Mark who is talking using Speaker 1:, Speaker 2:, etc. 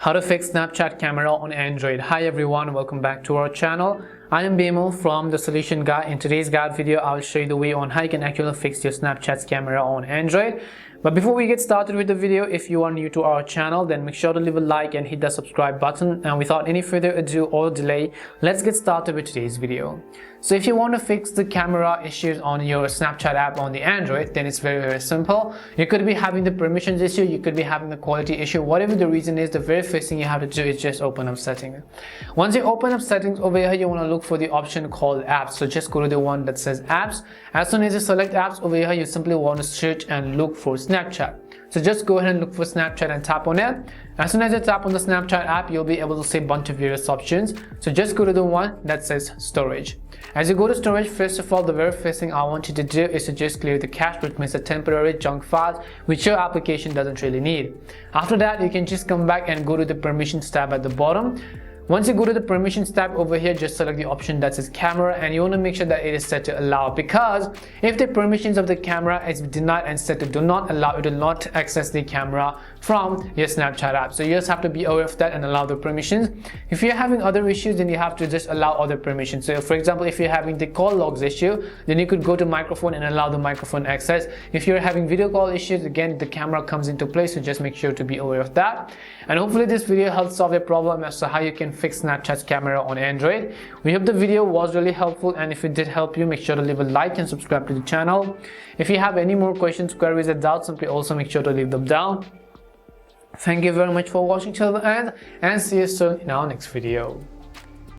Speaker 1: How to fix Snapchat camera on Android. Hi everyone, welcome back to our channel. I am Bimal from The Solution Guide. In today's guide video, I will show you the way on how you can actually fix your Snapchat's camera on Android. But before we get started with the video, if you are new to our channel, then make sure to leave a like and hit the subscribe button. And without any further ado or delay, let's get started with today's video. So if you want to fix the camera issues on your Snapchat app on the Android, then it's very simple. You could be having the permissions issue, you could be having the quality issue, whatever the reason is, the very first thing you have to do is just open up settings. Once you open up settings over here, you want to look for the option called apps. So just go to the one that says apps. As soon as you select apps over here, you simply want to search and look for Snapchat. So just go ahead and look for Snapchat and tap on it. As soon as you tap on the Snapchat app, you'll be able to see a bunch of various options. So just go to the one that says storage. As you go to storage, first of all, the very first thing I want you to do is to just clear the cache, which means the temporary junk files which your application doesn't really need. After that, you can just come back and go to the permissions tab at the bottom. Once you go to the permissions tab over here, just select the option that says camera, and you want to make sure that it is set to allow, because if the permissions of the camera is denied and set to do not allow, it will not access the camera from your Snapchat app. So you just have to be aware of that and allow the permissions. If you're having other issues, then you have to just allow other permissions. So for example, if you're having the call logs issue, then you could go to microphone and allow the microphone access. If you're having video call issues, again the camera comes into play, so just make sure to be aware of that. And hopefully this video helps solve your problem as to how you can fix Snapchat's camera on Android. We hope the video was really helpful, and if it did help you, make sure to leave a like and subscribe to the channel. If you have any more questions, queries or doubts, simply also make sure to leave them down. Thank you very much for watching till the end, and see you soon in our next video.